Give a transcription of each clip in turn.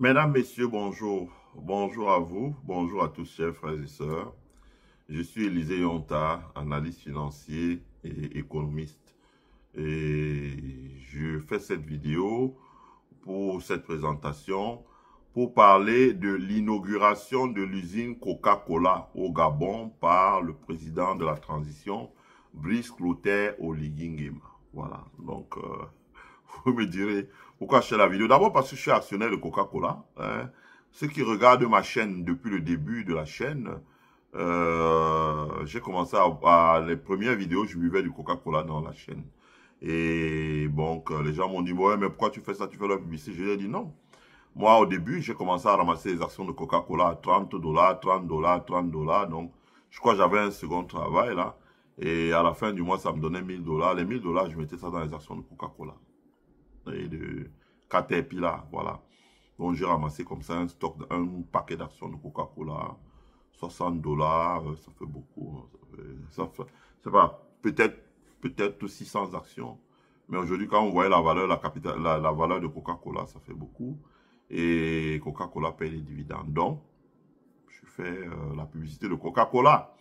Mesdames, Messieurs, bonjour. Bonjour à vous, bonjour à tous, chers frères et sœurs. Je suis Élisée Yonta, analyste financier et économiste. Et je fais cette vidéo pour cette présentation pour parler de l'inauguration de l'usine Coca-Cola au Gabon par le président de la transition, Brice Clotaire Oligui Nguema. Voilà, donc vous me direz pourquoi je fais la vidéo. D'abord parce que je suis actionnaire de Coca-Cola. Hein. Ceux qui regardent ma chaîne depuis le début de la chaîne, j'ai commencé les premières vidéos, je buvais du Coca-Cola dans la chaîne. Et donc, les gens m'ont dit, ouais, mais pourquoi tu fais ça, tu fais la publicité? Je leur ai dit non. Moi, au début, j'ai commencé à ramasser les actions de Coca-Cola à 30 $, 30 $, 30 $. Donc, je crois que j'avais un second travail là. Et à la fin du mois, ça me donnait 1000 $. Les 1000 $, je mettais ça dans les actions de Coca-Cola. Et de Caterpillar, voilà. Donc, j'ai ramassé comme ça un paquet d'actions de Coca-Cola. 60 $, ça fait beaucoup. C'est pas, peut-être 600 actions. Mais aujourd'hui, quand on voit la valeur, la valeur de Coca-Cola, ça fait beaucoup. Et Coca-Cola paye les dividendes. Donc, je fais la publicité de Coca-Cola.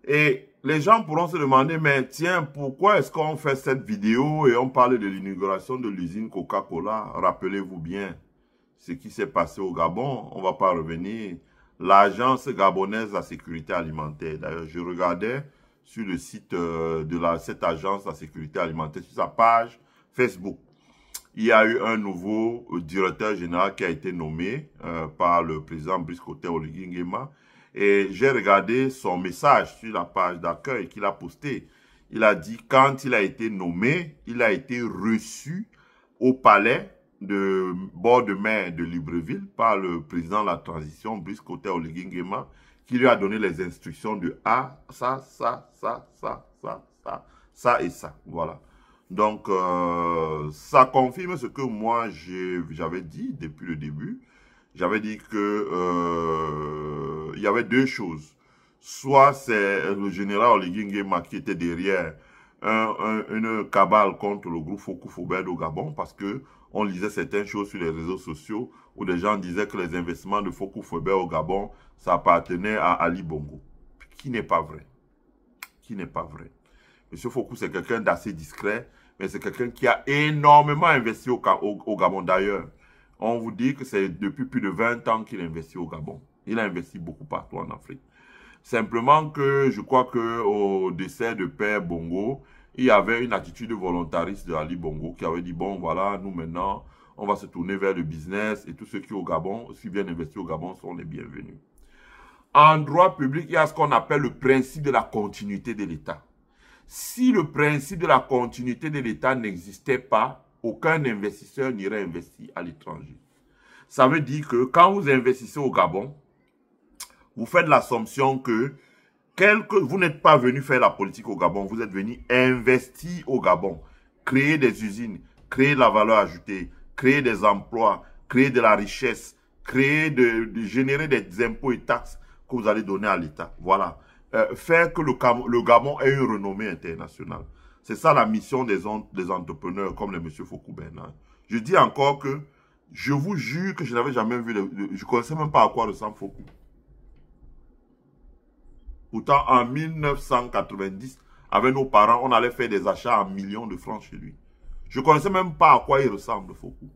Et les gens pourront se demander, mais tiens, pourquoi est-ce qu'on fait cette vidéo et on parle de l'inauguration de l'usine Coca-Cola? Rappelez-vous bien ce qui s'est passé au Gabon. On ne va pas revenir. L'agence gabonaise de la sécurité alimentaire. D'ailleurs, je regardais sur le site de cette agence de la sécurité alimentaire, sur sa page Facebook. Il y a eu un nouveau directeur général qui a été nommé par le président Brice Clotaire Oligui Nguema. Et j'ai regardé son message sur la page d'accueil qu'il a posté. Il a dit quand il a été nommé, il a été reçu au palais de bord de mer de Libreville par le président de la transition, Brice Clotaire Oligui Nguema, qui lui a donné les instructions de ça et ça. Voilà. Donc, ça confirme ce que moi j'avais dit depuis le début. J'avais dit que il y avait deux choses. Soit c'est le général Oligui Nguema qui était derrière une cabale contre le groupe Fokou-Foberd au Gabon, parce que on lisait certaines choses sur les réseaux sociaux où des gens disaient que les investissements de Fokou-Foberd au Gabon, ça appartenait à Ali Bongo. Qui n'est pas vrai. Qui n'est pas vrai. Monsieur Fokou, c'est quelqu'un d'assez discret, mais c'est quelqu'un qui a énormément investi au Gabon. D'ailleurs, on vous dit que c'est depuis plus de 20 ans qu'il investit au Gabon. Il a investi beaucoup partout en Afrique. Simplement que je crois qu'au décès de Père Bongo, il y avait une attitude volontariste de Ali Bongo qui avait dit, bon voilà, nous maintenant, on va se tourner vers le business et tous ceux qui au Gabon, aussi bien investis au Gabon, sont les bienvenus. En droit public, il y a ce qu'on appelle le principe de la continuité de l'État. Si le principe de la continuité de l'État n'existait pas, aucun investisseur n'irait investir à l'étranger. Ça veut dire que quand vous investissez au Gabon, vous faites l'assumption que vous n'êtes pas venu faire la politique au Gabon, vous êtes venu investir au Gabon, créer des usines, créer de la valeur ajoutée, créer des emplois, créer de la richesse, générer des impôts et taxes que vous allez donner à l'État. Voilà. Faire que le Gabon ait une renommée internationale. C'est ça la mission des entrepreneurs comme les M. Fokou-Bernard. Je dis encore que je vous jure que je n'avais jamais vu, je ne connaissais même pas à quoi ressemble Fokou. Pourtant, en 1990, avec nos parents, on allait faire des achats en millions de francs chez lui. Je ne connaissais même pas à quoi il ressemble, Fokou.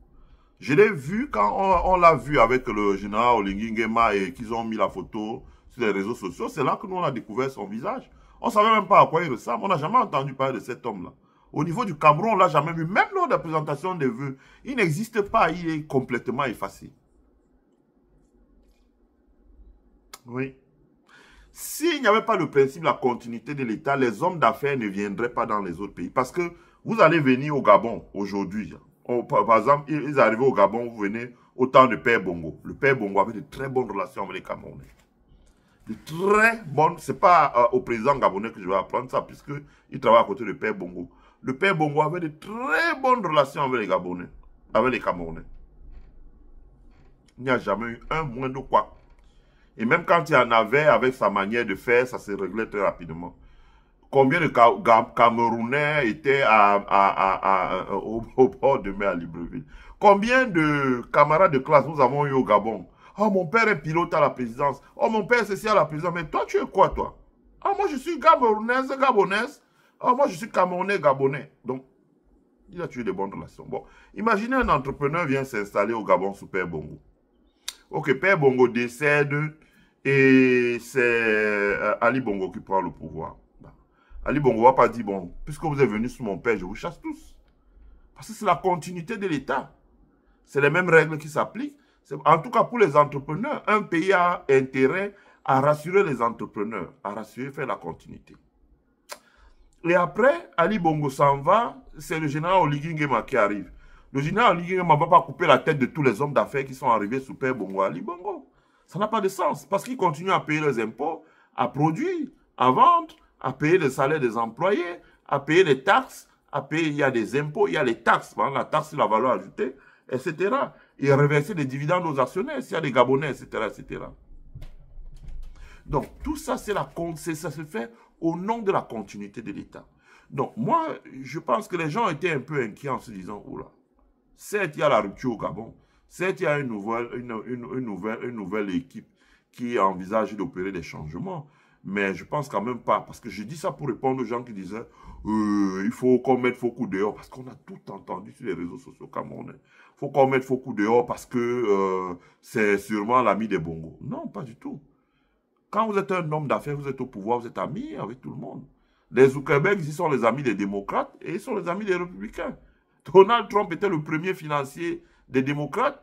Je l'ai vu quand on l'a vu avec le général Oligui Nguema et qu'ils ont mis la photo sur les réseaux sociaux. C'est là que nous, on a découvert son visage. On ne savait même pas à quoi il ressemble. On n'a jamais entendu parler de cet homme-là. Au niveau du Cameroun, on ne l'a jamais vu. Même lors de la présentation des vœux, il n'existe pas. Il est complètement effacé. Oui. S'il n'y avait pas le principe de la continuité de l'État, les hommes d'affaires ne viendraient pas dans les autres pays. Parce que vous allez venir au Gabon aujourd'hui. Par exemple, ils arrivent au Gabon, vous venez au temps de Père Bongo. Le Père Bongo avait de très bonnes relations avec les Camerounais. De très bonnes, c'est pas au président gabonais que je vais apprendre ça, puisqu'il travaille à côté de Père Bongo. Le Père Bongo avait de très bonnes relations avec les Gabonais, avec les Camerounais. Il n'y a jamais eu un moindre quoi. Et même quand il y en avait, avec sa manière de faire, ça se réglait très rapidement. Combien de Camerounais étaient au bord de mer à Libreville? Combien de camarades de classe nous avons eu au Gabon? Oh, mon père est pilote à la présidence. Oh, mon père, c'est à la présidence. Mais toi, tu es quoi, toi? Ah, moi, je suis gabonaise. Ah, moi, je suis camerounais, gabonais. Donc, il a tué des bonnes relations. Bon, imaginez un entrepreneur vient s'installer au Gabon sous Père Bongo. Ok, Père Bongo décède et c'est Ali Bongo qui prend le pouvoir. Ali Bongo va pas dire, bon, puisque vous êtes venu sous mon père, je vous chasse tous. Parce que c'est la continuité de l'État. C'est les mêmes règles qui s'appliquent. En tout cas, pour les entrepreneurs, un pays a intérêt à rassurer les entrepreneurs, à rassurer, faire la continuité. Et après, Ali Bongo s'en va, c'est le général Oligui Nguema qui arrive. Le général Oligui Nguema ne va pas couper la tête de tous les hommes d'affaires qui sont arrivés sous Père Bongo Ali Bongo. Ça n'a pas de sens, parce qu'ils continuent à payer leurs impôts, à produire, à vendre, à payer le salaire des employés, à payer les taxes, à payer, il y a des impôts, il y a les taxes, par exemple, la taxe sur la valeur ajoutée, etc. Et reverser des dividendes aux actionnaires, s'il y a des Gabonais, etc., etc. Donc, tout ça, ça se fait au nom de la continuité de l'État. Donc, moi, je pense que les gens étaient un peu inquiets en se disant, oula, certes, il y a la rupture au Gabon, certes, il y a une nouvelle équipe qui envisage d'opérer des changements, mais je pense quand même pas, parce que je dis ça pour répondre aux gens qui disaient, il faut qu'on mette Foucault dehors, parce qu'on a tout entendu sur les réseaux sociaux camerounais. Il faut qu'on mette Foucault dehors parce que c'est sûrement l'ami des Bongo. Non, pas du tout. Quand vous êtes un homme d'affaires, vous êtes au pouvoir, vous êtes ami avec tout le monde. Les Zuckerberg, ils sont les amis des démocrates et ils sont les amis des républicains. Donald Trump était le premier financier des démocrates.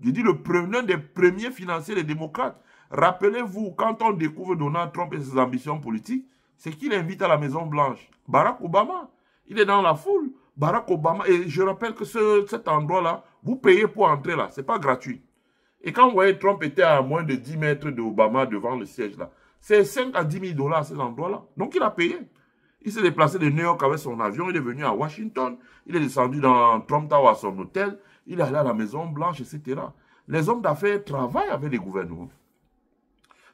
Je dis l'un des premiers financiers des démocrates. Rappelez-vous, quand on découvre Donald Trump et ses ambitions politiques, c'est qu'il invite à la Maison Blanche Barack Obama. Il est dans la foule. Barack Obama, et je rappelle que cet endroit-là, vous payez pour entrer là, ce n'est pas gratuit. Et quand vous voyez Trump était à moins de 10 mètres d'Obama devant le siège là, c'est 5 à 10 000 $ cet endroit-là. Donc il a payé. Il s'est déplacé de New York avec son avion, il est venu à Washington, il est descendu dans Trump Tower à son hôtel, il est allé à la Maison Blanche, etc. Les hommes d'affaires travaillent avec les gouvernements.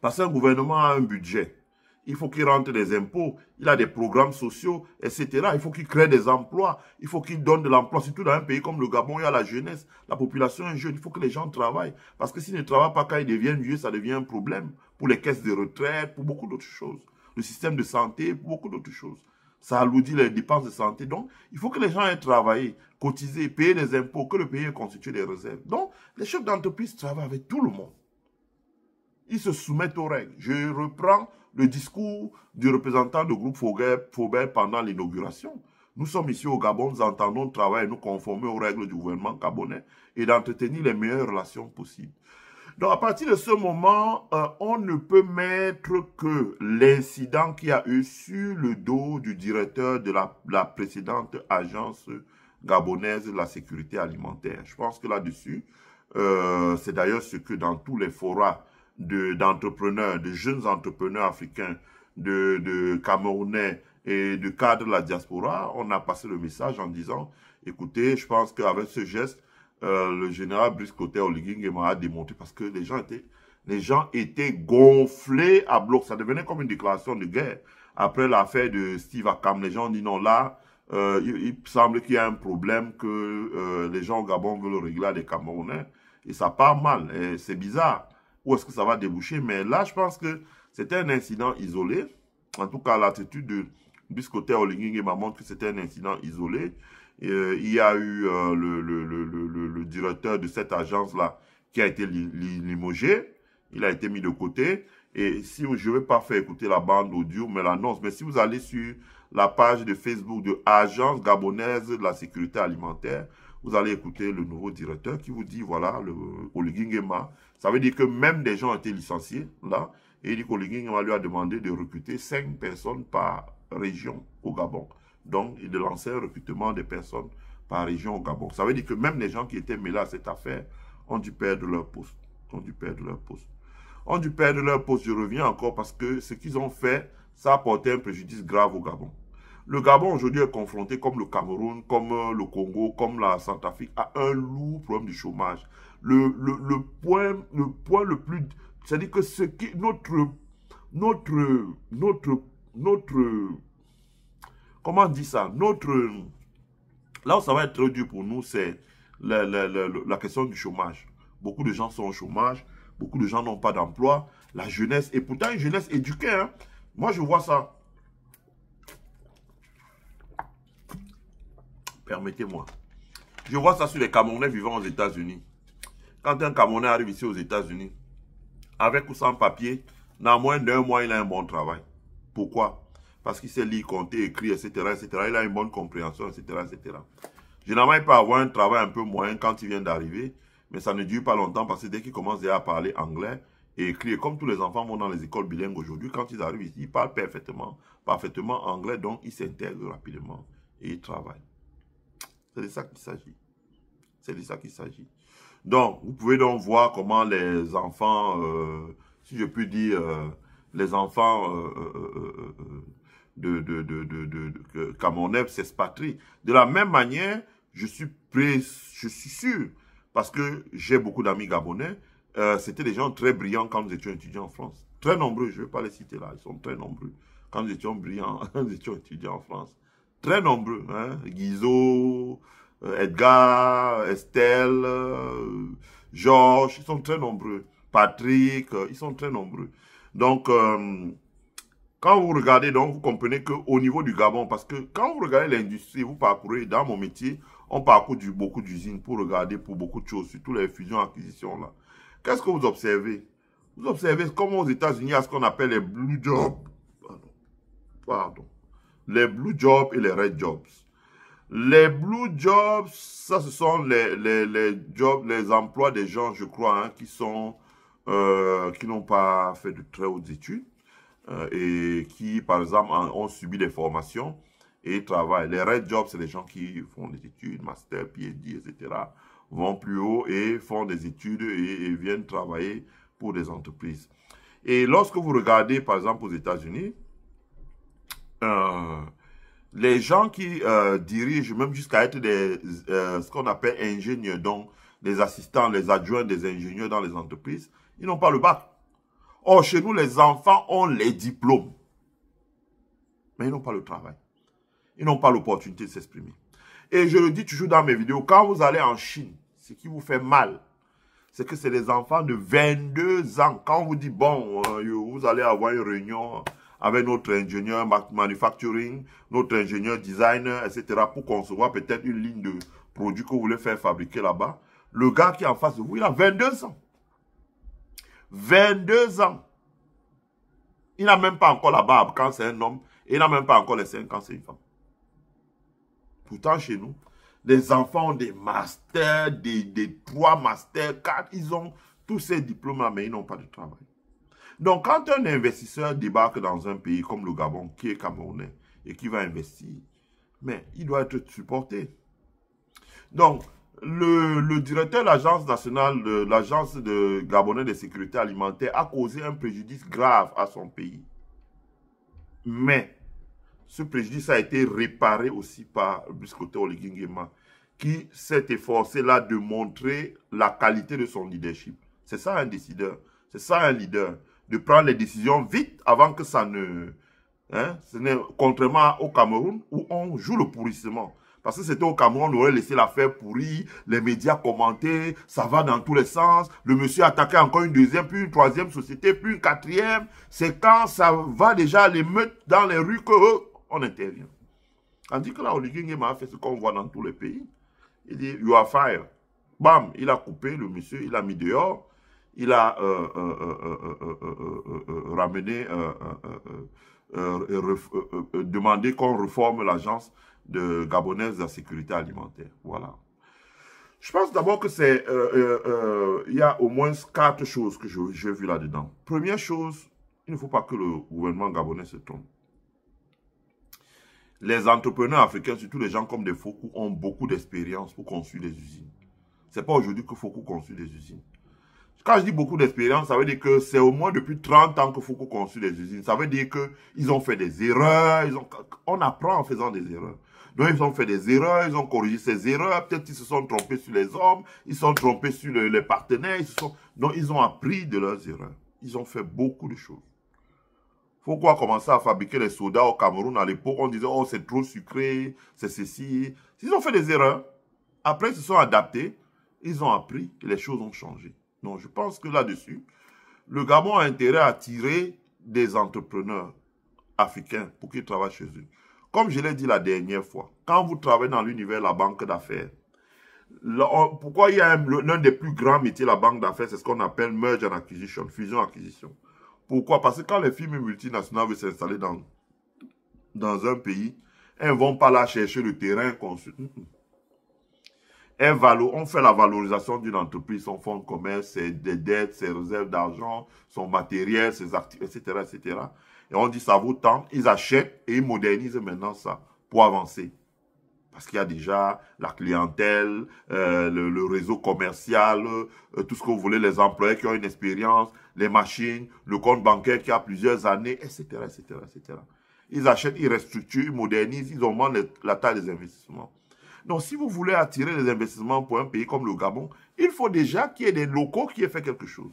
Parce qu'un gouvernement a un budget. Il faut qu'il rentre des impôts, il a des programmes sociaux, etc. Il faut qu'il crée des emplois, il faut qu'il donne de l'emploi. Surtout dans un pays comme le Gabon, il y a la jeunesse, la population est jeune, il faut que les gens travaillent. Parce que s'ils ne travaillent pas quand ils deviennent vieux, ça devient un problème pour les caisses de retraite, pour beaucoup d'autres choses. Le système de santé, pour beaucoup d'autres choses. Ça alourdit les dépenses de santé. Donc, il faut que les gens aient travaillé, cotisé, payé des impôts, que le pays ait constitué des réserves. Donc, les chefs d'entreprise travaillent avec tout le monde. Ils se soumettent aux règles. Je reprends le discours du représentant du groupe Faubert pendant l'inauguration. Nous sommes ici au Gabon, nous entendons travailler et nous conformer aux règles du gouvernement gabonais et d'entretenir les meilleures relations possibles. Donc, à partir de ce moment, on ne peut mettre que l'incident qu'il y a eu sur le dos du directeur de la précédente agence gabonaise de la sécurité alimentaire. Je pense que là-dessus, c'est d'ailleurs ce que dans tous les forats d'entrepreneurs, de jeunes entrepreneurs africains, de Camerounais et de cadres de la diaspora, on a passé le message en disant, écoutez, je pense qu'avec ce geste, le général Brice Clotaire Oligui Nguema a démontré parce que les gens étaient gonflés à bloc. Ça devenait comme une déclaration de guerre. Après l'affaire de Steve Akam, les gens ont dit non, là, il semble qu'il y a un problème que les gens au Gabon veulent régler à des Camerounais. Et ça part mal. C'est bizarre. Où est-ce que ça va déboucher? Mais là, je pense que c'était un incident isolé. En tout cas, l'attitude de Brice Clotaire Oligui Nguema montre que c'était un incident isolé. Il y a eu le directeur de cette agence-là qui a été limogé. Il a été mis de côté. Et si je ne vais pas faire écouter la bande audio, mais l'annonce, mais si vous allez sur la page de Facebook de Agence Gabonaise de la Sécurité Alimentaire, vous allez écouter le nouveau directeur qui vous dit, voilà, Oligui Nguema. Ça veut dire que même des gens ont été licenciés, là. Et il dit qu'Oligui Nguema lui a demandé de recruter 5 personnes par région au Gabon. Donc, il de lancer un recrutement des personnes par région au Gabon. Ça veut dire que même les gens qui étaient mêlés à cette affaire ont dû perdre leur poste. Ont dû perdre leur poste. Je reviens encore parce que ce qu'ils ont fait, ça a apporté un préjudice grave au Gabon. Le Gabon aujourd'hui est confronté, comme le Cameroun, comme le Congo, comme la Centrafrique, à un lourd problème de chômage. Le point le plus... C'est-à-dire que ce qui... Comment on dit ça? Là où ça va être très dur pour nous, c'est la question du chômage. Beaucoup de gens sont au chômage, beaucoup de gens n'ont pas d'emploi. La jeunesse, et pourtant une jeunesse éduquée. Hein. Moi, je vois ça. Permettez-moi. Je vois ça sur les Camerounais vivant aux États-Unis. Quand un Camerounais arrive ici aux États-Unis, avec ou sans papier, dans moins d'un mois, il a un bon travail. Pourquoi? Parce qu'il sait lire, compter, écrire, etc., etc. Il a une bonne compréhension, etc., etc. Généralement, il peut avoir un travail un peu moyen quand il vient d'arriver, mais ça ne dure pas longtemps parce que dès qu'il commence déjà à parler anglais et écrire, comme tous les enfants vont dans les écoles bilingues aujourd'hui, quand ils arrivent ici, ils parlent parfaitement anglais, donc ils s'intègrent rapidement et ils travaillent. C'est de ça qu'il s'agit. C'est de ça qu'il s'agit. Donc, vous pouvez donc voir comment les enfants, si je puis dire, les enfants Camerounais s'expatrient. De la même manière, je suis sûr, parce que j'ai beaucoup d'amis gabonais, c'était des gens très brillants quand nous étions étudiants en France. Très nombreux, je ne vais pas les citer là, ils sont très nombreux. Quand nous étions brillants, nous étions étudiants en France. Très nombreux, hein, Guizot, Edgar, Estelle, Georges, ils sont très nombreux. Patrick, ils sont très nombreux. Donc, quand vous regardez, donc, vous comprenez qu'au niveau du Gabon, parce que quand vous regardez l'industrie, vous parcourez, dans mon métier, on parcourt beaucoup d'usines pour regarder pour beaucoup de choses, surtout les fusions-acquisitions là. Qu'est-ce que vous observez? Vous observez comme aux États-Unis, il y a ce qu'on appelle les blue jobs. Pardon. Les blue jobs et les red jobs. Les blue jobs, ça ce sont les jobs, les emplois des gens, je crois, hein, qui n'ont pas fait de très hautes études et qui, par exemple, ont subi des formations et travaillent. Les red jobs, c'est les gens qui font des études, master, PhD, etc., vont plus haut et font des études et viennent travailler pour des entreprises. Et lorsque vous regardez, par exemple, aux États-Unis, les gens qui dirigent, même jusqu'à être ce qu'on appelle ingénieurs, donc les assistants, les adjoints des ingénieurs dans les entreprises, ils n'ont pas le bac. Or, chez nous, les enfants ont les diplômes, mais ils n'ont pas le travail. Ils n'ont pas l'opportunité de s'exprimer. Et je le dis toujours dans mes vidéos, quand vous allez en Chine, ce qui vous fait mal, c'est que c'est des enfants de 22 ans. Quand on vous dit, bon, vous allez avoir une réunion avec notre ingénieur manufacturing, notre ingénieur designer, etc., pour concevoir peut-être une ligne de produits que vous voulez faire fabriquer là-bas. Le gars qui est en face de vous, il a 22 ans. 22 ans. Il n'a même pas encore la barbe quand c'est un homme, et il n'a même pas encore les seins quand c'est une femme. Pourtant, chez nous, les enfants ont des masters, des 3 masters, 4, ils ont tous ces diplômes-là, mais ils n'ont pas de travail. Donc, quand un investisseur débarque dans un pays comme le Gabon, qui est camerounais, et qui va investir, mais il doit être supporté. Donc, le directeur de l'agence nationale, de l'agence gabonais de sécurité alimentaire a causé un préjudice grave à son pays. Mais, ce préjudice a été réparé aussi par Biscotte Oligui Nguema, qui s'est efforcé là de montrer la qualité de son leadership. C'est ça un décideur, c'est ça un leader, de prendre les décisions vite avant que ça ne... Hein, contrairement au Cameroun où on joue le pourrissement. Parce que c'était au Cameroun, on aurait laissé l'affaire pourrie, les médias commentaient, ça va dans tous les sens, le monsieur attaquait encore une deuxième, puis une troisième société, puis une quatrième. C'est quand ça va déjà l'émeute dans les rues qu'on intervient. Tandis que là, Oligui Nguema a fait ce qu'on voit dans tous les pays. Il dit, you are fired. Bam, il a coupé le monsieur, il a mis dehors, il a ramené, demandé qu'on reforme l'agence gabonaise de la sécurité alimentaire. Voilà. Je pense d'abord que c'est, il y a au moins 4 choses que j'ai vues là-dedans. Première chose, il ne faut pas que le gouvernement gabonais se trompe. Les entrepreneurs africains, surtout les gens comme des Fokou, ont beaucoup d'expérience pour construire des usines. C'est pas aujourd'hui que Fokou construit des usines. Quand je dis beaucoup d'expérience, ça veut dire que c'est au moins depuis 30 ans que Fokou construit des usines. Ça veut dire qu'ils ont fait des erreurs. On apprend en faisant des erreurs. Donc, ils ont fait des erreurs, ils ont corrigé ces erreurs. Peut-être qu'ils se sont trompés sur les hommes, ils se sont trompés sur les partenaires. Donc, ils ont appris de leurs erreurs. Ils ont fait beaucoup de choses. Fokou a commencé à fabriquer les sodas au Cameroun à l'époque. On disait, oh, c'est trop sucré, c'est ceci. Ils ont fait des erreurs. Après, ils se sont adaptés, ils ont appris et les choses ont changé. Donc, je pense que là-dessus, le Gabon a intérêt à attirer des entrepreneurs africains pour qu'ils travaillent chez eux. Comme je l'ai dit la dernière fois, quand vous travaillez dans l'univers de la banque d'affaires, pourquoi il y a l'un des plus grands métiers de la banque d'affaires, c'est ce qu'on appelle merge and acquisition, fusion-acquisition. Pourquoi? Parce que quand les firmes multinationales veulent s'installer dans un pays, elles ne vont pas là chercher le terrain. On fait la valorisation d'une entreprise, son fonds de commerce, ses dettes, ses réserves d'argent, son matériel, ses actifs, etc., etc. Et on dit ça vaut tant, ils achètent et ils modernisent maintenant ça pour avancer. Parce qu'il y a déjà la clientèle, le réseau commercial, tout ce que vous voulez, les employés qui ont une expérience, les machines, le compte bancaire qui a plusieurs années, etc., etc., etc. Ils achètent, ils restructurent, ils modernisent, ils augmentent la taille des investissements. Donc, si vous voulez attirer les investissements pour un pays comme le Gabon, il faut déjà qu'il y ait des locaux qui aient fait quelque chose.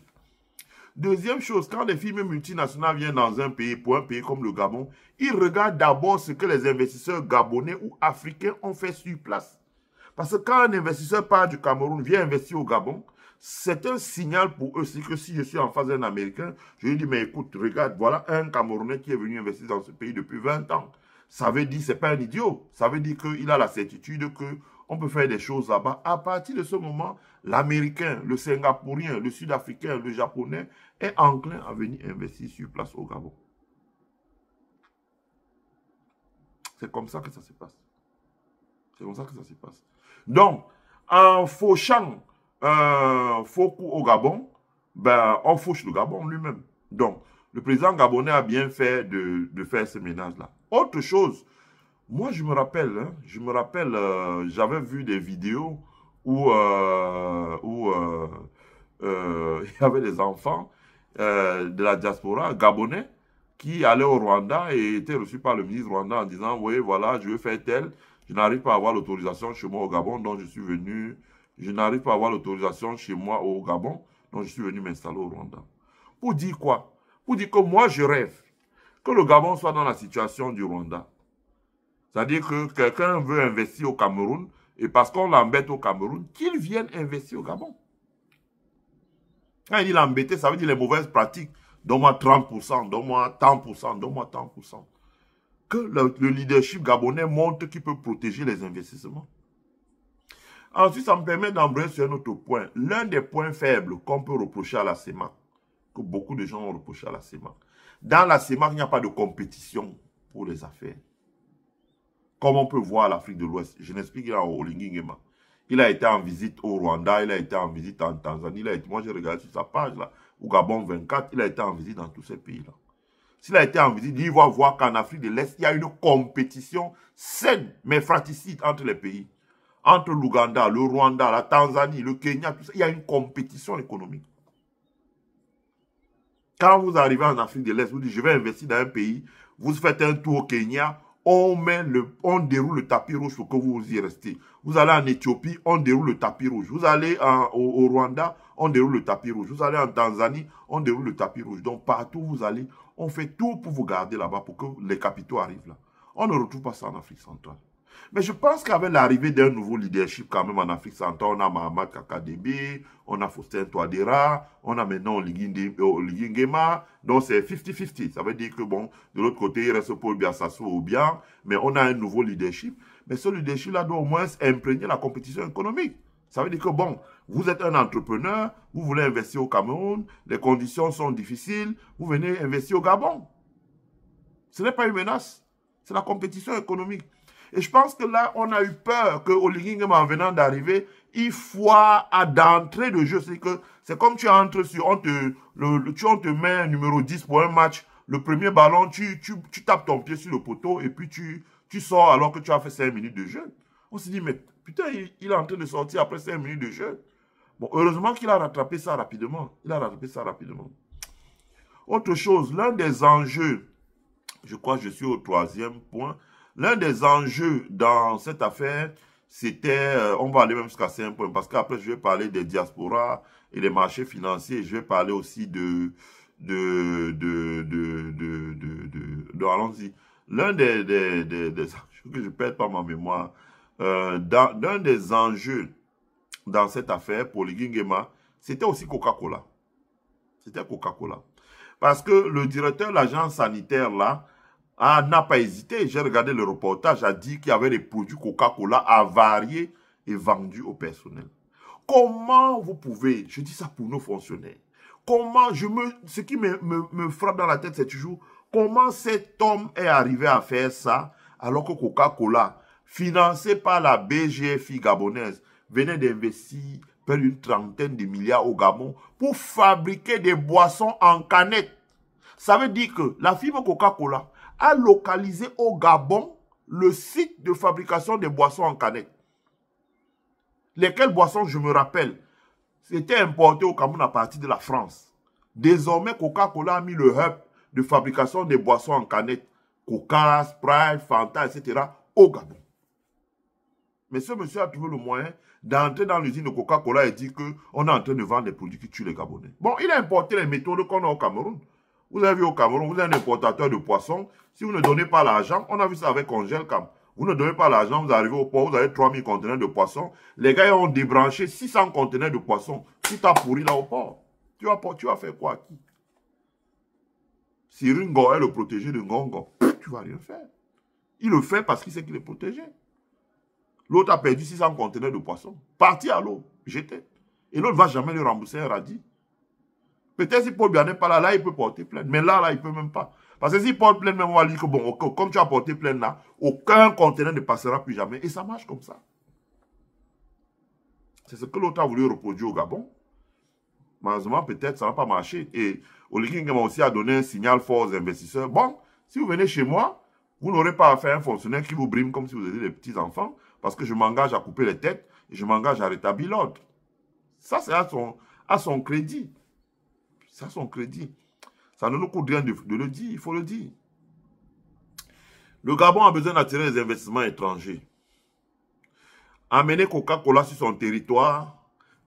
Deuxième chose, quand les firmes multinationales viennent dans un pays, pour un pays comme le Gabon, ils regardent d'abord ce que les investisseurs gabonais ou africains ont fait sur place. Parce que quand un investisseur part du Cameroun, vient investir au Gabon, c'est un signal pour eux. C'est que si je suis en face d'un Américain, je lui dis, mais écoute, regarde, voilà un Camerounais qui est venu investir dans ce pays depuis 20 ans. Ça veut dire, c'est pas un idiot. Ça veut dire qu'il a la certitude qu'on peut faire des choses là-bas. À partir de ce moment, l'Américain, le Singapourien, le Sud-Africain, le Japonais est enclin à venir investir sur place au Gabon. C'est comme ça que ça se passe. C'est comme ça que ça se passe. Donc, en fauchant faux coup au Gabon, ben, on fauche le Gabon lui-même. Donc, le président gabonais a bien fait de faire ce ménage-là. Autre chose, moi je me rappelle, j'avais vu des vidéos où il y avait des enfants de la diaspora gabonais qui allaient au Rwanda et étaient reçus par le ministre rwandais en disant, oui, voilà, je veux faire tel, je n'arrive pas à avoir l'autorisation chez moi au Gabon, donc je suis venu, je n'arrive pas à avoir l'autorisation chez moi au Gabon, donc je suis venu m'installer au Rwanda. Pour dire quoi? Pour dire que moi, je rêve que le Gabon soit dans la situation du Rwanda. C'est-à-dire que quelqu'un veut investir au Cameroun, et parce qu'on l'embête au Cameroun, qu'il vienne investir au Gabon. Quand il dit l'embêter, ça veut dire les mauvaises pratiques. Donne-moi 30%, donne-moi tant pour cent, donne-moi tant pour cent. Que le leadership gabonais montre qu'il peut protéger les investissements. Ensuite, ça me permet d'embrayer sur un autre point. L'un des points faibles qu'on peut reprocher à la CEMAC, que beaucoup de gens ont reproché à la CEMAC. Dans la CEMAC, il n'y a pas de compétition pour les affaires. Comme on peut voir à l'Afrique de l'Ouest. Je n'explique rien au Oligui Nguema. Il a été en visite au Rwanda, il a été en visite en Tanzanie, moi j'ai regardé sur sa page là, au Gabon 24, il a été en visite dans tous ces pays-là. S'il a été en visite, il va voir qu'en Afrique de l'Est, il y a une compétition saine, mais fratricide entre les pays. Entre l'Ouganda, le Rwanda, la Tanzanie, le Kenya, tout ça, il y a une compétition économique. Quand vous arrivez en Afrique de l'Est, vous dites, je vais investir dans un pays, vous faites un tour au Kenya, on déroule le tapis rouge pour que vous y restez. Vous allez en Éthiopie, on déroule le tapis rouge. Vous allez au Rwanda, on déroule le tapis rouge. Vous allez en Tanzanie, on déroule le tapis rouge. Donc partout où vous allez, on fait tout pour vous garder là-bas, pour que les capitaux arrivent là. On ne retrouve pas ça en Afrique centrale. Mais je pense qu'avec l'arrivée d'un nouveau leadership quand même en Afrique centrale, on a Mahamat Kakadebe, on a Faustin Touadéra, on a maintenant Oligui Nguema, donc c'est 50-50. Ça veut dire que bon, de l'autre côté, il reste Paul Biya-Sassou au bien, mais on a un nouveau leadership. Mais ce leadership-là doit au moins imprégner la compétition économique. Ça veut dire que bon, vous êtes un entrepreneur, vous voulez investir au Cameroun, les conditions sont difficiles, vous venez investir au Gabon. Ce n'est pas une menace, c'est la compétition économique. Et je pense que là, on a eu peur que Oligui Nguema, en venant d'arriver, il foire d'entrée de jeu. C'est comme tu entres sur, on te met un numéro 10 pour un match. Le premier ballon, tu tapes ton pied sur le poteau et puis tu sors alors que tu as fait 5 minutes de jeu. On s'est dit, mais putain, il est en train de sortir après 5 minutes de jeu. Bon, heureusement qu'il a rattrapé ça rapidement. Il a rattrapé ça rapidement. Autre chose, l'un des enjeux, je crois que je suis au 3e point, l'un des enjeux dans cette affaire, c'était, on va aller même jusqu'à 5 points, parce qu'après je vais parler des diasporas et des marchés financiers, je vais parler aussi allons-y. L'un des enjeux, que je ne perde pas ma mémoire, d'un des enjeux dans cette affaire pour Oligui Nguema, c'était aussi Coca-Cola. C'était Coca-Cola. Parce que le directeur de l'agence sanitaire, là, n'a pas hésité. J'ai regardé le reportage, a dit qu'il y avait des produits Coca-Cola avariés et vendus au personnel. Comment vous pouvez, je dis ça pour nos fonctionnaires, ce qui me frappe dans la tête, c'est toujours, comment cet homme est arrivé à faire ça, alors que Coca-Cola, financé par la BGFI gabonaise, venait d'investir près d'une trentaine de milliards au Gabon pour fabriquer des boissons en canettes. Ça veut dire que la firme Coca-Cola a localisé au Gabon le site de fabrication des boissons en canettes. Lesquelles boissons, je me rappelle, c'était importé au Cameroun à partir de la France. Désormais, Coca-Cola a mis le hub de fabrication des boissons en canettes, Coca, Sprite, Fanta, etc., au Gabon. Mais ce monsieur a trouvé le moyen d'entrer dans l'usine de Coca-Cola et dire qu'on est en train de vendre des produits qui tuent les Gabonais. Bon, il a importé les méthodes qu'on a au Cameroun. Vous avez vu au Cameroun, vous êtes un importateur de poissons. Si vous ne donnez pas l'argent, on a vu ça avec Congelcam. Vous ne donnez pas l'argent, vous arrivez au port, vous avez 3000 conteneurs de poissons. Les gars, ils ont débranché 600 conteneurs de poissons. Tout a pourri là au port. Tu vas faire quoi à qui? Si Ringo est le protégé de Ngongo, tu vas rien faire. Il le fait parce qu'il sait qu'il est protégé. L'autre a perdu 600 conteneurs de poissons. Parti à l'eau, jeté. Et l'autre ne va jamais lui rembourser un radis. Peut-être si Paul Biya n'est pas là, là, il peut porter plainte. Mais là, il ne peut même pas. Parce que si Paul plainte, même on va dire que bon, comme tu as porté plainte là, aucun conteneur ne passera plus jamais. Et ça marche comme ça. C'est ce que l'autre a voulu reproduire au Gabon. Malheureusement, peut-être ça n'a pas marché. Et Oligui Nguema aussi a donné un signal fort aux investisseurs. Bon, si vous venez chez moi, vous n'aurez pas à faire un fonctionnaire qui vous brime comme si vous étiez des petits-enfants, parce que je m'engage à couper les têtes et je m'engage à rétablir l'ordre. Ça, c'est à son crédit. C'est à son crédit. Ça ne nous coûte rien de le dire, il faut le dire. Le Gabon a besoin d'attirer les investissements étrangers. Amener Coca-Cola sur son territoire.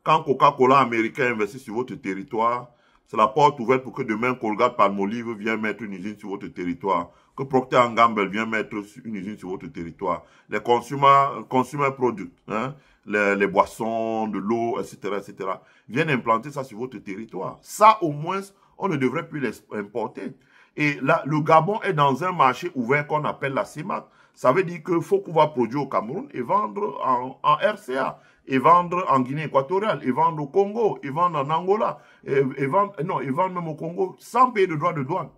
Quand Coca-Cola américain investit sur votre territoire, c'est la porte ouverte pour que demain Colgate-Palmolive vienne mettre une usine sur votre territoire. Que Procter & Gamble vienne mettre une usine sur votre territoire. Les consumer products, hein, les boissons, de l'eau, etc., etc., viennent implanter ça sur votre territoire. Ça, au moins, on ne devrait plus les importer. Et là, le Gabon est dans un marché ouvert qu'on appelle la CEMAC. Ça veut dire qu'il faut qu'on va produire au Cameroun et vendre en RCA, et vendre en Guinée équatoriale, et vendre au Congo, et vendre en Angola, et vendre même au Congo, sans payer de droits de douane.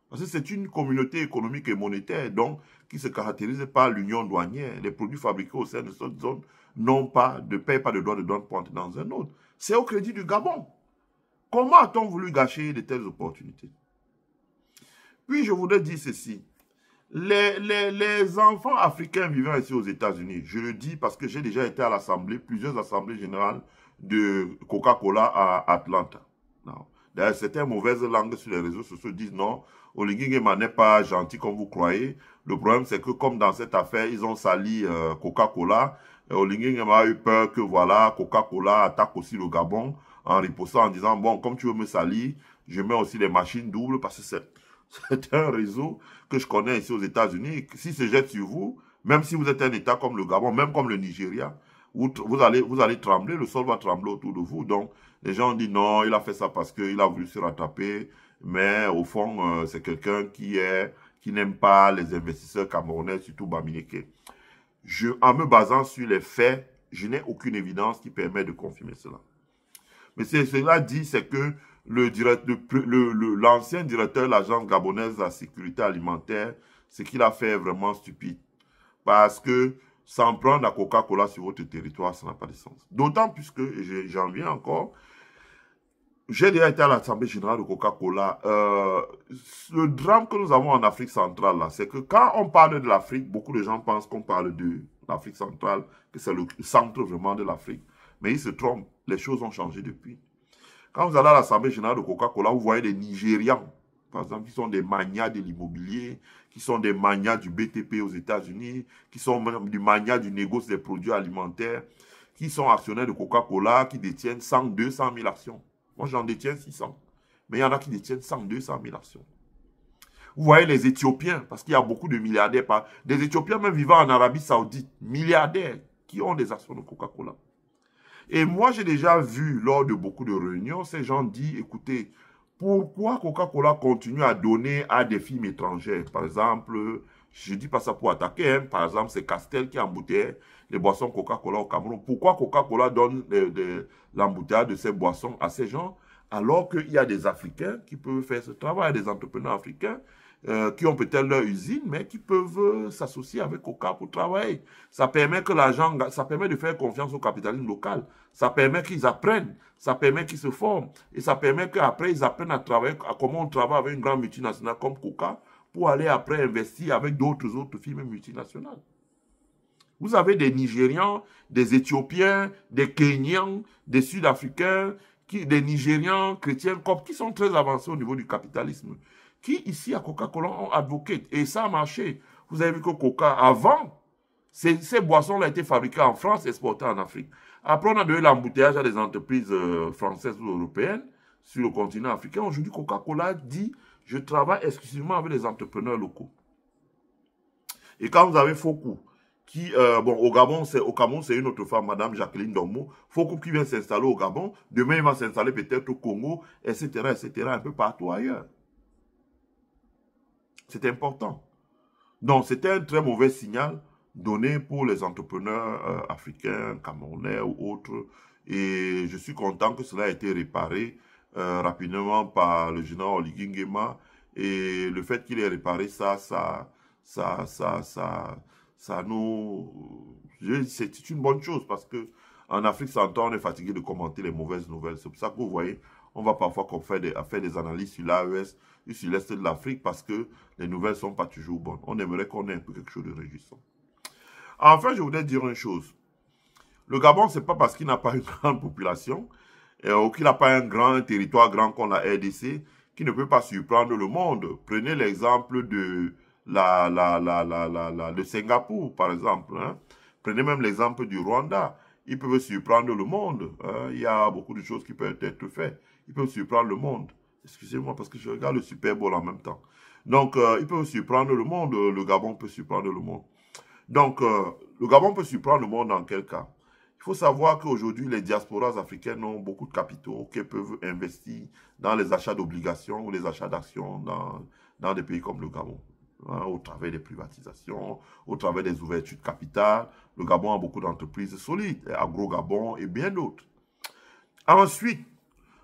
Parce que c'est une communauté économique et monétaire, donc, qui se caractérise par l'union douanière. Les produits fabriqués au sein de cette zone ne payent pas de droits de douane pour entrer dans un autre. C'est au crédit du Gabon. Comment a-t-on voulu gâcher de telles opportunités? Puis je voudrais dire ceci. Les enfants africains vivant ici aux États-Unis, je le dis parce que j'ai déjà été à l'Assemblée, plusieurs assemblées générales de Coca-Cola à Atlanta. D'ailleurs, certaines mauvaises langues sur les réseaux sociaux disent non, Oligui Nguema n'est pas gentil comme vous croyez. Le problème, c'est que comme dans cette affaire, ils ont sali Coca-Cola, Oligui Nguema a eu peur que voilà, Coca-Cola attaque aussi le Gabon en ripostant en disant, bon, comme tu veux me salir, je mets aussi les machines doubles parce que c'est un réseau que je connais ici aux États-Unis. Si se jette sur vous, même si vous êtes un État comme le Gabon, même comme le Nigeria, vous allez trembler, le sol va trembler autour de vous. Donc, les gens disent non, il a fait ça parce qu'il a voulu se rattraper. Mais au fond, c'est quelqu'un qui n'aime pas les investisseurs camerounais, surtout Bamileke. En me basant sur les faits, je n'ai aucune évidence qui permet de confirmer cela. Mais cela dit, c'est que l'ancien directeur de l'agence gabonaise de la sécurité alimentaire, ce qu'il a fait est vraiment stupide. Parce que s'en prendre la Coca-Cola sur votre territoire, ça n'a pas de sens. D'autant plus que, j'en viens encore, j'ai déjà été à l'Assemblée générale de Coca-Cola. Le drame que nous avons en Afrique centrale, là, c'est que quand on parle de l'Afrique, beaucoup de gens pensent qu'on parle de l'Afrique centrale, que c'est le centre vraiment de l'Afrique. Mais ils se trompent, les choses ont changé depuis. Quand vous allez à l'Assemblée générale de Coca-Cola, vous voyez des Nigérians, par exemple, qui sont des magnats de l'immobilier, qui sont des magnats du BTP aux États-Unis, qui sont même des magnats du négoce des produits alimentaires, qui sont actionnaires de Coca-Cola, qui détiennent 100, 200 000 actions. Moi, j'en détiens 600. Mais il y en a qui détiennent 100, 200 000 actions. Vous voyez les Éthiopiens, parce qu'il y a beaucoup de milliardaires, des Éthiopiens même vivant en Arabie Saoudite, milliardaires, qui ont des actions de Coca-Cola. Et moi, j'ai déjà vu, lors de beaucoup de réunions, ces gens disent, écoutez, pourquoi Coca-Cola continue à donner à des firmes étrangères? Par exemple, je ne dis pas ça pour attaquer, hein, par exemple, c'est Castel qui embouteille les boissons Coca-Cola au Cameroun. Pourquoi Coca-Cola donne l'embouteillage de ces boissons à ces gens, alors qu'il y a des Africains qui peuvent faire ce travail, des entrepreneurs africains qui ont peut-être leur usine, mais qui peuvent s'associer avec Coca pour travailler. Ça permet que l'argent, ça permet de faire confiance au capitalisme local. Ça permet qu'ils apprennent, ça permet qu'ils se forment, et ça permet qu'après ils apprennent à travailler, à comment on travaille avec une grande multinationale comme Coca, pour aller après investir avec d'autres firmes multinationales. Vous avez des Nigérians, des Éthiopiens, des Kenyans, des Sud-Africains, des Nigérians chrétiens coptes qui sont très avancés au niveau du capitalisme, qui ici à Coca-Cola ont advoqué. Et ça a marché. Vous avez vu que Coca, avant, ces boissons-là étaient fabriquées en France et exportées en Afrique. Après, on a donné l'embouteillage à des entreprises françaises ou européennes sur le continent africain. Aujourd'hui, Coca-Cola dit, je travaille exclusivement avec les entrepreneurs locaux. Et quand vous avez Fokou, qui, bon, au Cameroun, c'est une autre femme, Madame Jacqueline Domo, Fokou qui vient s'installer au Gabon, demain il va s'installer peut-être au Congo, etc., un peu partout ailleurs. C'est important. Donc, c'était un très mauvais signal donné pour les entrepreneurs africains, camerounais ou autres. Et je suis content que cela ait été réparé rapidement par le général Oligui Nguema. Et le fait qu'il ait réparé ça nous... C'est une bonne chose parce que en Afrique centrale, on est fatigué de commenter les mauvaises nouvelles. C'est pour ça que vous voyez, on va parfois faire des analyses sur l'AES et sur l'Est de l'Afrique parce que les nouvelles ne sont pas toujours bonnes. On aimerait qu'on ait un peu quelque chose de réjouissant. Enfin, je voudrais dire une chose. Le Gabon, ce n'est pas parce qu'il n'a pas une grande population ou qu'il n'a pas un grand territoire grand comme la RDC qu'il ne peut pas surprendre le monde. Prenez l'exemple de de Singapour, par exemple. Hein. Prenez même l'exemple du Rwanda. Ils peuvent surprendre le monde. Hein. Il y a beaucoup de choses qui peuvent être faites. Ils peuvent surprendre le monde. Excusez-moi, parce que je regarde le Super Bowl en même temps. Donc, ils peuvent surprendre le monde. Le Gabon peut surprendre le monde. Donc, le Gabon peut surprendre le monde dans quel cas? Il faut savoir qu'aujourd'hui, les diasporas africaines ont beaucoup de capitaux qui peuvent investir dans les achats d'obligations ou les achats d'actions dans des pays comme le Gabon. Hein, au travers des privatisations, au travers des ouvertures de capital. Le Gabon a beaucoup d'entreprises solides, Agro-Gabon et bien d'autres. Ensuite,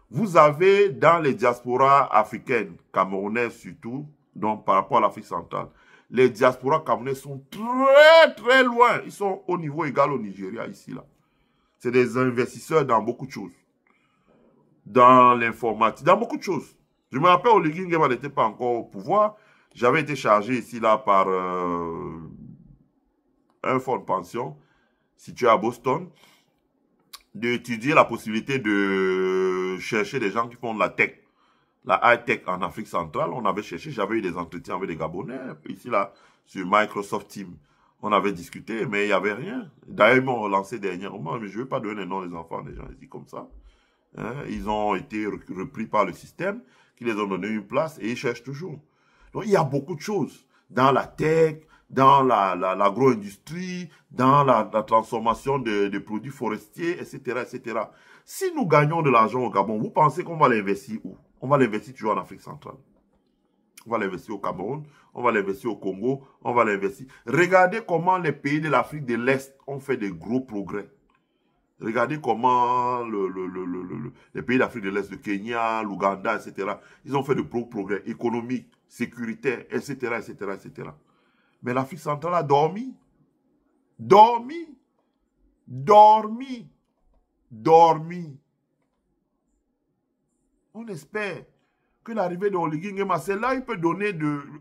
vous avez dans les diasporas africaines, camerounaises surtout, donc par rapport à l'Afrique centrale, les diasporas camerounaises sont très très loin. Ils sont au niveau égal au Nigeria, ici, là. C'est des investisseurs dans beaucoup de choses. Dans l'informatique, dans beaucoup de choses. Je me rappelle, Oligui Nguema n'était pas encore au pouvoir. J'avais été chargé ici, là, par un fonds de pension situé à Boston, d'étudier la possibilité de chercher des gens qui font de la tech, la high-tech en Afrique centrale. On avait cherché, j'avais eu des entretiens avec des Gabonais, ici, là, sur Microsoft Teams. On avait discuté, mais il n'y avait rien. D'ailleurs, ils m'ont relancé dernièrement, mais je ne vais pas donner le nom des enfants des gens ici comme ça. Hein? Ils ont été repris par le système, qui les ont donné une place, et ils cherchent toujours. Donc, il y a beaucoup de choses dans la tech, dans l'agro-industrie, dans la transformation de produits forestiers, etc., etc. Si nous gagnons de l'argent au Gabon, vous pensez qu'on va l'investir où? On va l'investir toujours en Afrique centrale. On va l'investir au Cameroun, on va l'investir au Congo, on va l'investir. Regardez comment les pays de l'Afrique de l'Est ont fait des gros progrès. Regardez comment les pays d'Afrique de l'Est, le Kenya, l'Ouganda, etc., ils ont fait de gros progrès économiques, sécuritaires, etc., etc., etc. Mais l'Afrique centrale a dormi. Dormi. Dormi. Dormi. On espère que l'arrivée de Oligui Nguema, c'est là il peut donner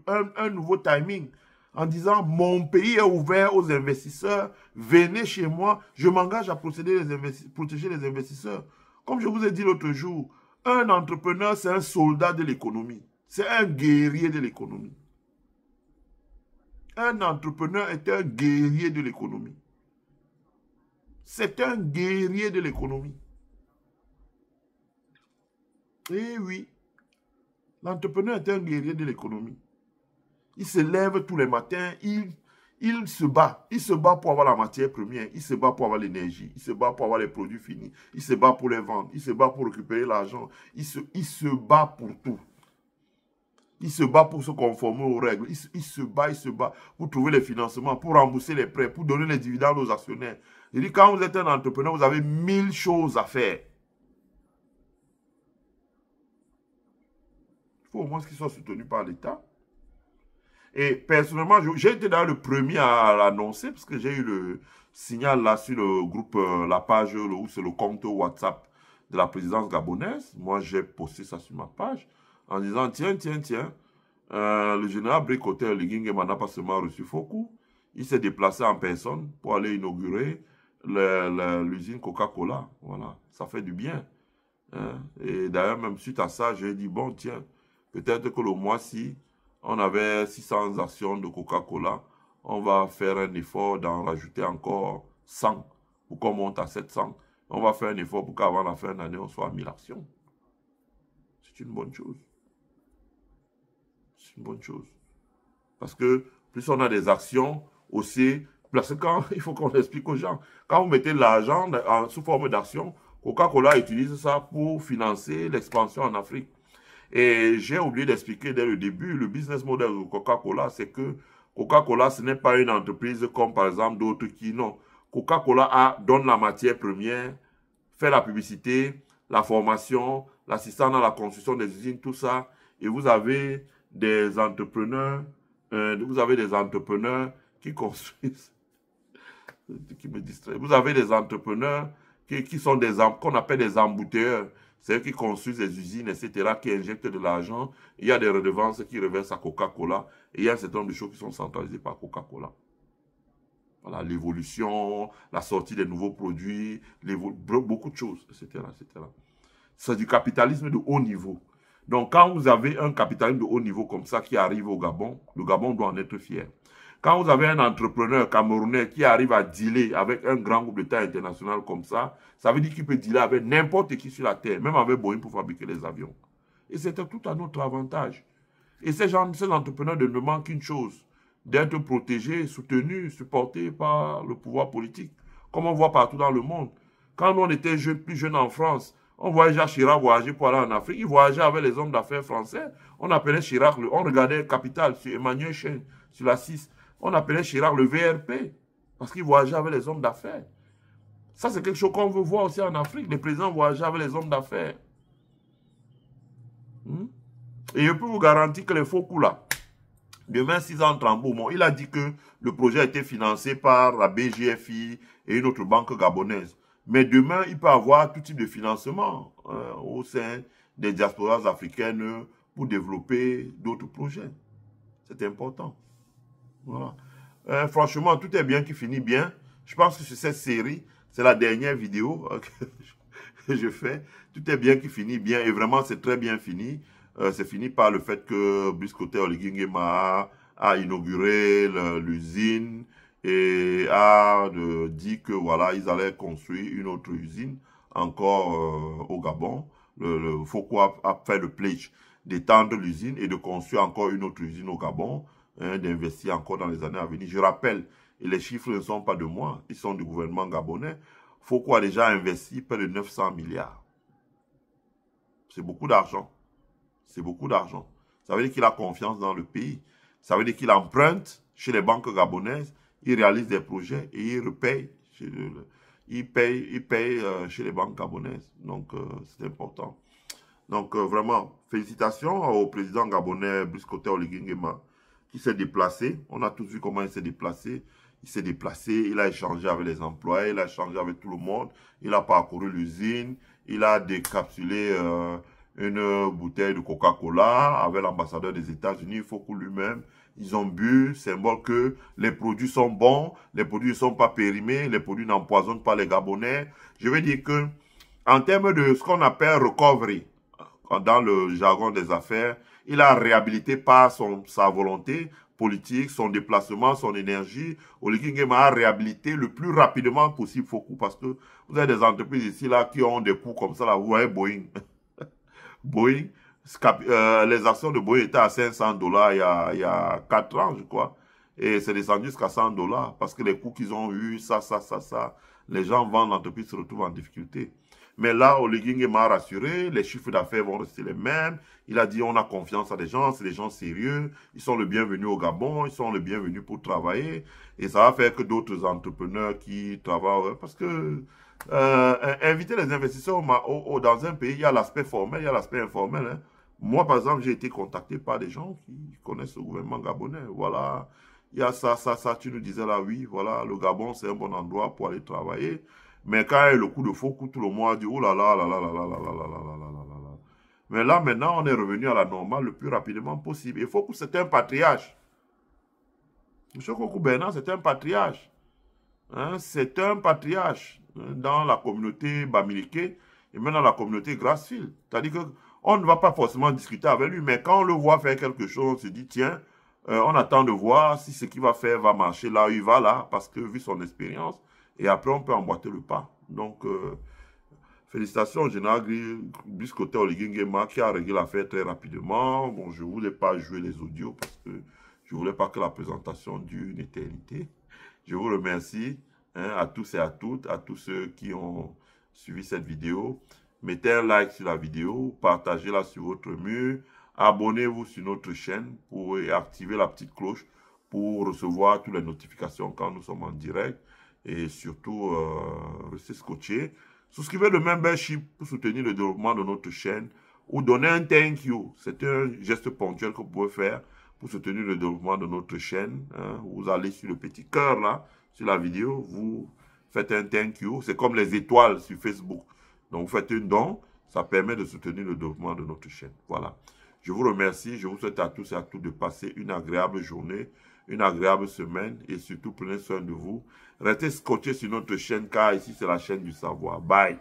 un nouveau timing en disant mon pays est ouvert aux investisseurs, venez chez moi, je m'engage à protéger les investisseurs. Comme je vous ai dit l'autre jour, un entrepreneur c'est un soldat de l'économie, c'est un guerrier de l'économie. Un entrepreneur est un guerrier de l'économie. C'est un guerrier de l'économie. Eh oui. L'entrepreneur est un guerrier de l'économie. Il se lève tous les matins, il se bat. Il se bat pour avoir la matière première, il se bat pour avoir l'énergie, il se bat pour avoir les produits finis, il se bat pour les vendre, il se bat pour récupérer l'argent, il se bat pour tout. Il se bat pour se conformer aux règles. Il se bat pour trouver les financements, pour rembourser les prêts, pour donner les dividendes aux actionnaires. Il dit, quand vous êtes un entrepreneur, vous avez 1000 choses à faire. Il faut au moins qu'ils soient soutenus par l'État. Et personnellement, j'ai été d'ailleurs le premier à l'annoncer, parce que j'ai eu le signal là sur le groupe, la page, ou sur le compte WhatsApp de la présidence gabonaise. Moi, j'ai posté ça sur ma page, en disant, tiens, le général Bricoteur Oligui-Nguema n'a pas seulement reçu Fokou, il s'est déplacé en personne pour aller inaugurer l'usine Coca-Cola. Voilà, ça fait du bien. Hein? Et d'ailleurs, même suite à ça, j'ai dit, bon, tiens, peut-être que le mois-ci, on avait 600 actions de Coca-Cola, on va faire un effort d'en rajouter encore 100 pour qu'on monte à 700. On va faire un effort pour qu'avant la fin de l'année, on soit à 1000 actions. C'est une bonne chose. C'est une bonne chose. Parce que plus on a des actions aussi, parce que quand, il faut qu'on explique aux gens, quand vous mettez de l'argent sous forme d'actions, Coca-Cola utilise ça pour financer l'expansion en Afrique. Et j'ai oublié d'expliquer dès le début, le business model de Coca-Cola, c'est que Coca-Cola, ce n'est pas une entreprise comme par exemple d'autres qui, non. Coca-Cola donne la matière première, fait la publicité, la formation, l'assistance à la construction des usines, tout ça. Et vous avez des entrepreneurs, qui construisent, qui me distraient. Vous avez des entrepreneurs qui sont qu'on appelle des embouteilleurs. C'est eux qui construisent des usines, etc., qui injectent de l'argent. Il y a des redevances qui reversent à Coca-Cola. Et il y a un certain nombre de choses qui sont centralisées par Coca-Cola. Voilà, l'évolution, la sortie des nouveaux produits, beaucoup de choses, etc., etc. C'est du capitalisme de haut niveau. Donc, quand vous avez un capitalisme de haut niveau comme ça qui arrive au Gabon, le Gabon doit en être fier. Quand vous avez un entrepreneur camerounais qui arrive à dealer avec un grand groupe d'État international comme ça veut dire qu'il peut dealer avec n'importe qui sur la terre, même avec Boeing pour fabriquer les avions. Et c'était tout à notre avantage. Et ces entrepreneurs ne demandent qu'une chose, d'être protégés, soutenus, supportés par le pouvoir politique, comme on voit partout dans le monde. Quand on était plus jeunes en France, on voyait Jacques Chirac voyager pour aller en Afrique. Il voyageait avec les hommes d'affaires français. On appelait Chirac, on regardait Capital sur Emmanuel Chen, sur la 6. On appelait Chirac le VRP, parce qu'il voyageait avec les hommes d'affaires. Ça, c'est quelque chose qu'on veut voir aussi en Afrique. Les présidents voyagent avec les hommes d'affaires. Et je peux vous garantir que les faux coups là, demain, 6 ans, Trambo, il a dit que le projet a été financé par la BGFI et une autre banque gabonaise. Mais demain, il peut avoir tout type de financement au sein des diasporas africaines pour développer d'autres projets. C'est important. Voilà. Franchement, tout est bien qui finit bien. Je pense que sur cette série, c'est la dernière vidéo que je fais. Tout est bien qui finit bien. Et vraiment, c'est très bien fini. C'est fini par le fait que Bricoteur Oligui-Nguema a inauguré l'usine et a dit que voilà, ils allaient construire une autre usine encore au Gabon. Le Fokou a fait le pledge d'étendre l'usine et de construire encore une autre usine au Gabon, d'investir encore dans les années à venir. Je rappelle, et les chiffres ne sont pas de moi, ils sont du gouvernement gabonais. Fokou a déjà investi près de 900 milliards. C'est beaucoup d'argent. C'est beaucoup d'argent. Ça veut dire qu'il a confiance dans le pays. Ça veut dire qu'il emprunte chez les banques gabonaises, il réalise des projets et il repaye. Il paye chez les banques gabonaises. Donc, c'est important. Donc, vraiment, félicitations au président gabonais Bricoteur Oligui-Nguema qui s'est déplacé. On a tous vu comment il s'est déplacé. Il s'est déplacé, il a échangé avec les employés, il a échangé avec tout le monde. Il a parcouru l'usine, il a décapsulé une bouteille de Coca-Cola avec l'ambassadeur des États-Unis, Fokou lui-même. Ils ont bu, symbole que les produits sont bons, les produits ne sont pas périmés, les produits n'empoisonnent pas les Gabonais. Je veux dire que, en termes de ce qu'on appelle recovery, dans le jargon des affaires, il a réhabilité par sa volonté politique, son déplacement, son énergie. Oligui-Nguema a réhabilité le plus rapidement possible Fokou, parce que vous avez des entreprises ici là qui ont des coûts comme ça, là, vous voyez Boeing. Boeing, Les actions de Boeing étaient à 500 dollars il y a 4 ans, je crois. Et c'est descendu jusqu'à 100 dollars parce que les coûts qu'ils ont eu, ça, les gens vendent, l'entreprise se retrouve en difficulté. Mais là, Oliging m'a rassuré, les chiffres d'affaires vont rester les mêmes. Il a dit, on a confiance à des gens, c'est des gens sérieux, ils sont le bienvenu au Gabon, ils sont le bienvenu pour travailler. Et ça va faire que d'autres entrepreneurs qui travaillent, parce que inviter les investisseurs dans un pays, il y a l'aspect formel, il y a l'aspect informel. Hein. Moi, par exemple, j'ai été contacté par des gens qui connaissent le gouvernement gabonais. Voilà, il y a ça, tu nous disais là, oui, voilà, le Gabon, c'est un bon endroit pour aller travailler. Mais quand il y a le coup de faux, tout le monde a dit, oh là là là là là là là là là là là là là là. Mais là, maintenant, on est revenu à la normale le plus rapidement possible. Il faut que c'est un patriarche. M. Kokou Bernard, c'est un patriarche. Hein, c'est un patriarche dans la communauté Bamileke et même dans la communauté Grassfield. C'est-à-dire qu'on ne va pas forcément discuter avec lui, mais quand on le voit faire quelque chose, on se dit, tiens, on attend de voir si ce qu'il va faire va marcher là où il va là, parce que vu son expérience, et après on peut emboîter le pas. Donc, félicitations au général Brice-Côté Oligingema qui a réglé l'affaire très rapidement. Bon, je ne voulais pas jouer les audios parce que je ne voulais pas que la présentation dure une éternité. Je vous remercie à tous et à toutes, à tous ceux qui ont suivi cette vidéo. Mettez un like sur la vidéo, partagez-la sur votre mur, abonnez-vous sur notre chaîne et activez la petite cloche pour recevoir toutes les notifications quand nous sommes en direct. Et surtout, restez scotchés. Souscrivez le membership pour soutenir le développement de notre chaîne ou donner un thank you. C'est un geste ponctuel que vous pouvez faire pour soutenir le développement de notre chaîne. Hein. Vous allez sur le petit cœur là, sur la vidéo, vous faites un thank you. C'est comme les étoiles sur Facebook. Donc, vous faites un don, ça permet de soutenir le développement de notre chaîne. Voilà. Je vous remercie. Je vous souhaite à tous et à toutes de passer une agréable journée, une agréable semaine et surtout prenez soin de vous. Restez scotchés sur notre chaîne car ici c'est la chaîne du savoir. Bye.